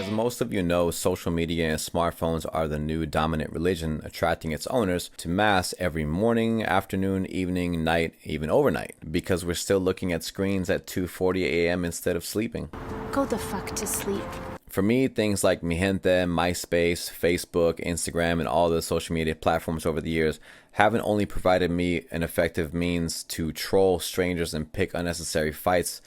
As most of you know, social media and smartphones are the new dominant religion, attracting its owners to mass every morning, afternoon, evening, night, even overnight, because we're still looking at screens at 2:40 a.m. instead of sleeping. Go the fuck to sleep. For me, things like Mi Gente, MySpace, Facebook, Instagram, and all the social media platforms over the years haven't only provided me an effective means to troll strangers and pick unnecessary fights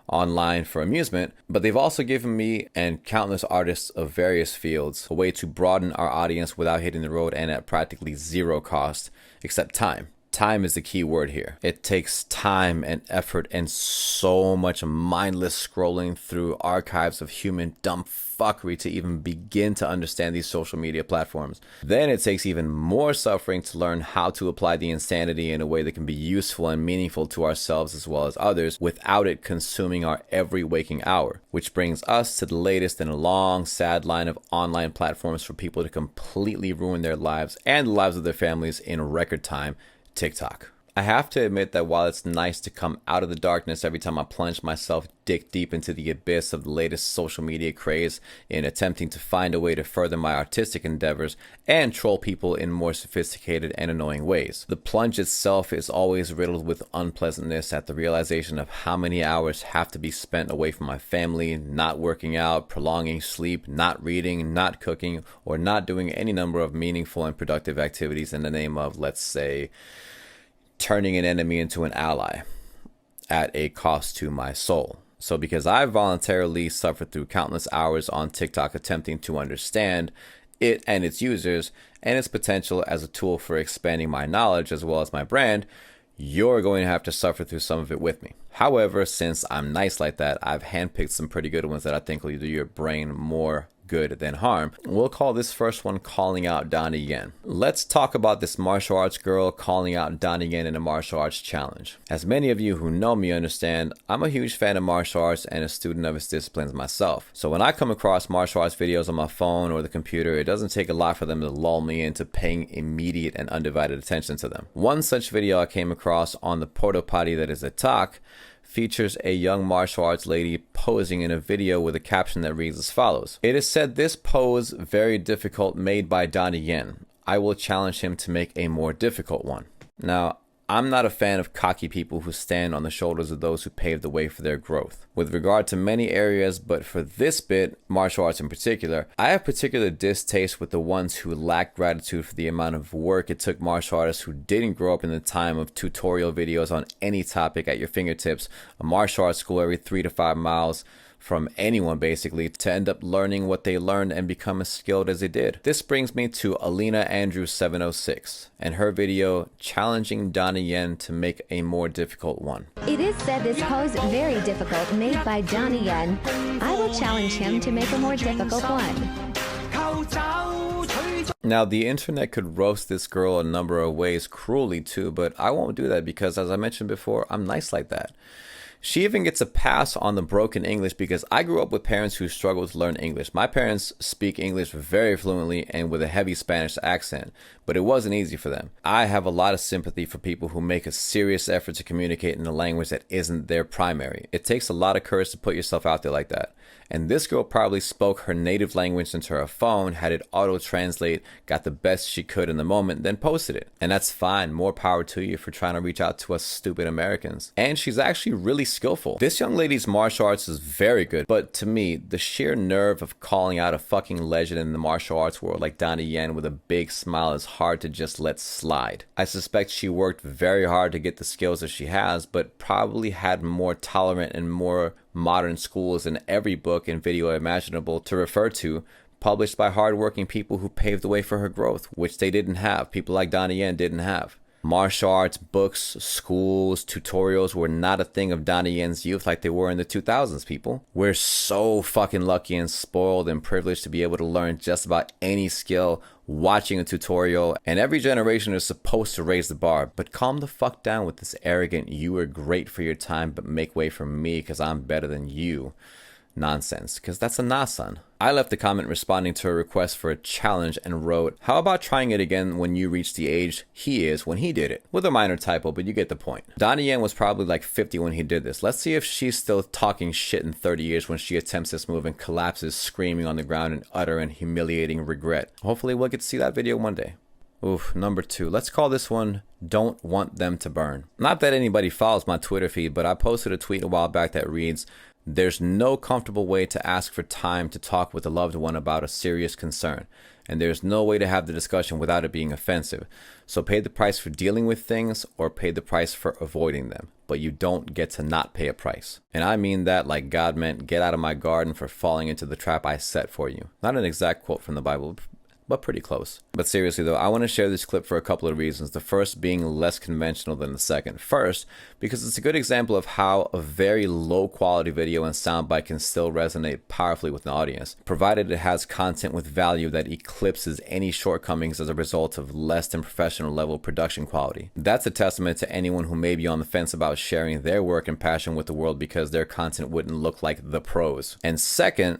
online for amusement, but they've also given me and countless artists of various fields a way to broaden our audience without hitting the road and at practically zero cost, except time. Time is the key word here. It takes time and effort and so much mindless scrolling through archives of human dumb fuckery to even begin to understand these social media platforms. Then it takes even more suffering to learn how to apply the insanity in a way that can be useful and meaningful to ourselves as well as others without it consuming our every waking hour. Which brings us to the latest in a long, sad line of online platforms for people to completely ruin their lives and the lives of their families in record time: TikTok. I have to admit that while it's nice to come out of the darkness every time I plunge myself dick deep into the abyss of the latest social media craze in attempting to find a way to further my artistic endeavors and troll people in more sophisticated and annoying ways, the plunge itself is always riddled with unpleasantness at the realization of how many hours have to be spent away from my family, not working out, prolonging sleep, not reading, not cooking, or not doing any number of meaningful and productive activities in the name of, let's say, turning an enemy into an ally at a cost to my soul. So because I voluntarily suffered through countless hours on TikTok attempting to understand it and its users and its potential as a tool for expanding my knowledge as well as my brand, you're going to have to suffer through some of it with me. However, since I'm nice like that, I've handpicked some pretty good ones that I think will do your brain more good than harm. We'll call this first one Calling Out Donnie Yen. Let's talk about this martial arts girl calling out Donnie Yen in a martial arts challenge. As many of you who know me understand, I'm a huge fan of martial arts and a student of its disciplines myself. So when I come across martial arts videos on my phone or the computer, it doesn't take a lot for them to lull me into paying immediate and undivided attention to them. One such video I came across on the porta potty that is a talk features a young martial arts lady posing in a video with a caption that reads as follows. It is said this pose very difficult made by Donnie Yen. I will challenge him to make a more difficult one. Now, I'm not a fan of cocky people who stand on the shoulders of those who paved the way for their growth. With regard to many areas, but for this bit, martial arts in particular, I have particular distaste with the ones who lack gratitude for the amount of work it took martial artists who didn't grow up in the time of tutorial videos on any topic at your fingertips, a martial arts school every 3 to 5 miles from anyone basically, to end up learning what they learned and become as skilled as they did. This brings me to Alina Andrews 706 and her video challenging Donnie Yen to make a more difficult one. It is said this pose very difficult made by Donnie Yen. I will challenge him to make a more difficult one. Now, the internet could roast this girl a number of ways cruelly too, but I won't do that because, as I mentioned before, I'm nice like that. She even gets a pass on the broken English because I grew up with parents who struggled to learn English. My parents speak English very fluently and with a heavy Spanish accent, but it wasn't easy for them. I have a lot of sympathy for people who make a serious effort to communicate in a language that isn't their primary. It takes a lot of courage to put yourself out there like that. And this girl probably spoke her native language into her phone, had it auto-translate, got the best she could in the moment, then posted it. And that's fine. More power to you for trying to reach out to us stupid Americans. And she's actually really skillful. This young lady's martial arts is very good, but to me, the sheer nerve of calling out a fucking legend in the martial arts world like Donnie Yen with a big smile is hard to just let slide. I suspect she worked very hard to get the skills that she has, but probably had more tolerant and more modern schools in every book and video imaginable to refer to, published by hardworking people who paved the way for her growth, which they didn't have. People like Donnie Yen didn't have. Martial arts, books, schools, tutorials were not a thing of Donnie Yen's youth like they were in the 2000s, people. We're so fucking lucky and spoiled and privileged to be able to learn just about any skill watching a tutorial, and every generation is supposed to raise the bar, but calm the fuck down with this arrogant, you were great for your time, but make way for me because I'm better than you nonsense, because that's a nah, son. I left a comment responding to a request for a challenge and wrote, how about trying it again when you reach the age he is when he did it? With a minor typo, but you get the point. Donnie Yen was probably like 50 when he did this. Let's see if she's still talking shit in 30 years when she attempts this move and collapses screaming on the ground in utter and humiliating regret. Hopefully we'll get to see that video one day. Oof, number 2. Let's call this one, don't want them to burn. Not that anybody follows my Twitter feed, but I posted a tweet a while back that reads, there's no comfortable way to ask for time to talk with a loved one about a serious concern, and there's no way to have the discussion without it being offensive. So pay the price for dealing with things or pay the price for avoiding them, but you don't get to not pay a price. And I mean that like God meant, get out of my garden for falling into the trap I set for you. Not an exact quote from the Bible, but pretty close. But seriously though, I want to share this clip for a couple of reasons. The first being less conventional than the second. First, because it's a good example of how a very low quality video and soundbite can still resonate powerfully with an audience, provided it has content with value that eclipses any shortcomings as a result of less than professional level production quality. That's a testament to anyone who may be on the fence about sharing their work and passion with the world because their content wouldn't look like the pros. And second,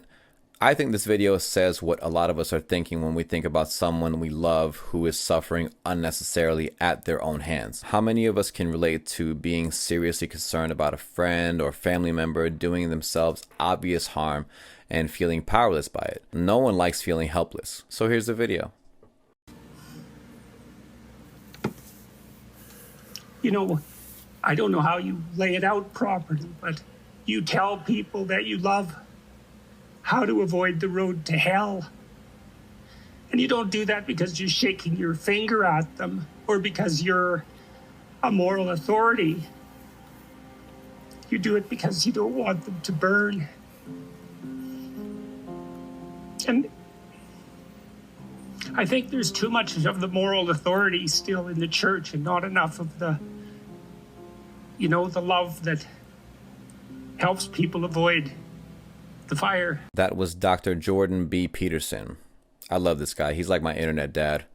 I think this video says what a lot of us are thinking when we think about someone we love who is suffering unnecessarily at their own hands. How many of us can relate to being seriously concerned about a friend or family member doing themselves obvious harm and feeling powerless by it? No one likes feeling helpless. So here's the video. You know, I don't know how you lay it out properly, but you tell people that you love how to avoid the road to hell. And you don't do that because you're shaking your finger at them or because you're a moral authority. You do it because you don't want them to burn. And I think there's too much of the moral authority still in the church and not enough of the, you know, the love that helps people avoid the fire. That was Dr. Jordan B. Peterson. I love this guy. He's like my internet dad.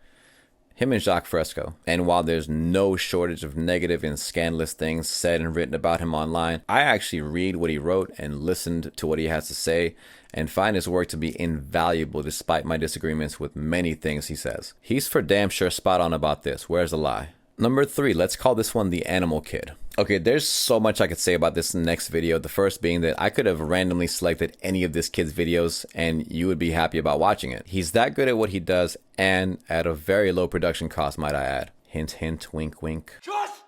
Him and Jacques Fresco. And while there's no shortage of negative and scandalous things said and written about him online, I actually read what he wrote and listened to what he has to say and find his work to be invaluable despite my disagreements with many things he says. He's for damn sure spot on about this. Where's the lie? Number 3, let's call this one the Animal Kid. Okay, there's so much I could say about this next video. The first being that I could have randomly selected any of this kid's videos and you would be happy about watching it. He's that good at what he does and at a very low production cost, might I add. Hint, hint, wink, wink. Just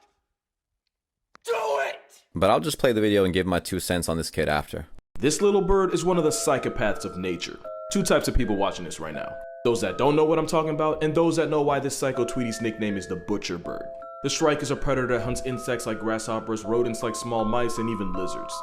do it! But I'll just play the video and give my 2 cents on this kid after. This little bird is one of the psychopaths of nature. 2 types of people watching this right now. Those that don't know what I'm talking about, and those that know why this psycho Tweety's nickname is the Butcher Bird. The shrike is a predator that hunts insects like grasshoppers, rodents like small mice, and even lizards.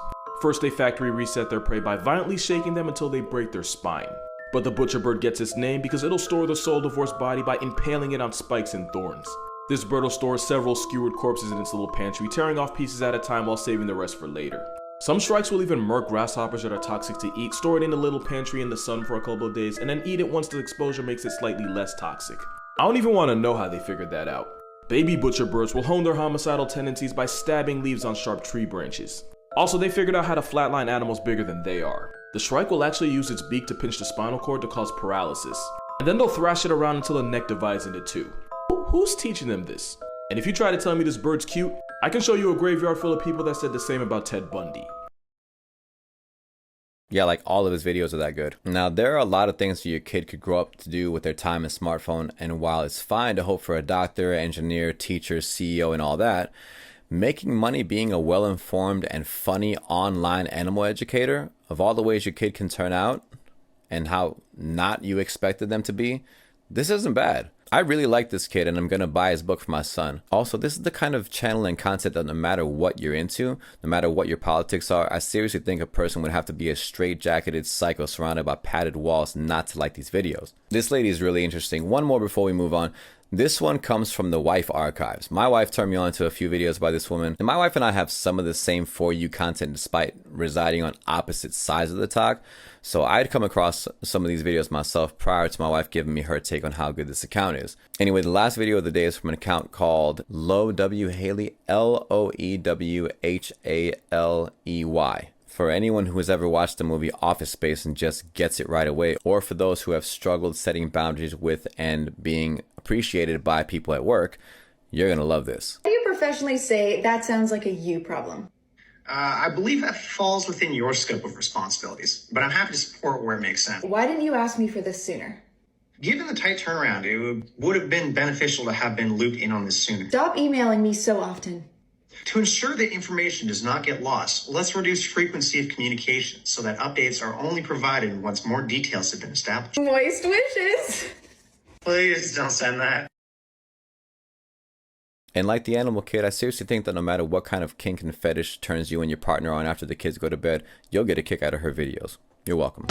First, they factory reset their prey by violently shaking them until they break their spine. But the Butcher Bird gets its name because it'll store the soul-divorced body by impaling it on spikes and thorns. This bird will store several skewered corpses in its little pantry, tearing off pieces at a time while saving the rest for later. Some shrikes will even murk grasshoppers that are toxic to eat, store it in a little pantry in the sun for a couple of days, and then eat it once the exposure makes it slightly less toxic. I don't even want to know how they figured that out. Baby butcher birds will hone their homicidal tendencies by stabbing leaves on sharp tree branches. Also, they figured out how to flatline animals bigger than they are. The shrike will actually use its beak to pinch the spinal cord to cause paralysis, and then they'll thrash it around until the neck divides into 2. Who's teaching them this? And if you try to tell me this bird's cute, I can show you a graveyard full of people that said the same about Ted Bundy. Yeah, like all of his videos are that good. Now, there are a lot of things that your kid could grow up to do with their time and smartphone, and while it's fine to hope for a doctor, engineer, teacher, CEO, and all that, making money being a well-informed and funny online animal educator of all the ways your kid can turn out and how not you expected them to be, this isn't bad. I really like this kid and I'm going to buy his book for my son. Also, this is the kind of channel and content that no matter what you're into, no matter what your politics are, I seriously think a person would have to be a straight-jacketed psycho surrounded by padded walls not to like these videos. This lady is really interesting. One more before we move on. This one comes from the Wife Archives. My wife turned me on to a few videos by this woman, and my wife and I have some of the same For You content despite residing on opposite sides of the talk. So I'd come across some of these videos myself prior to my wife giving me her take on how good this account is. Anyway, the last video of the day is from an account called Low W Haley, Loewhaley. For anyone who has ever watched the movie Office Space and just gets it right away, or for those who have struggled setting boundaries with and being appreciated by people at work, you're gonna love this. How do you professionally say that sounds like a you problem? I believe that falls within your scope of responsibilities, but I'm happy to support where it makes sense. Why didn't you ask me for this sooner? Given the tight turnaround, it would have been beneficial to have been looped in on this sooner. Stop emailing me so often. To ensure that information does not get lost, let's reduce frequency of communication so that updates are only provided once more details have been established. Moist wishes. Please don't send that. And like the Animal Kid, I seriously think that no matter what kind of kink and fetish turns you and your partner on after the kids go to bed, you'll get a kick out of her videos. You're welcome.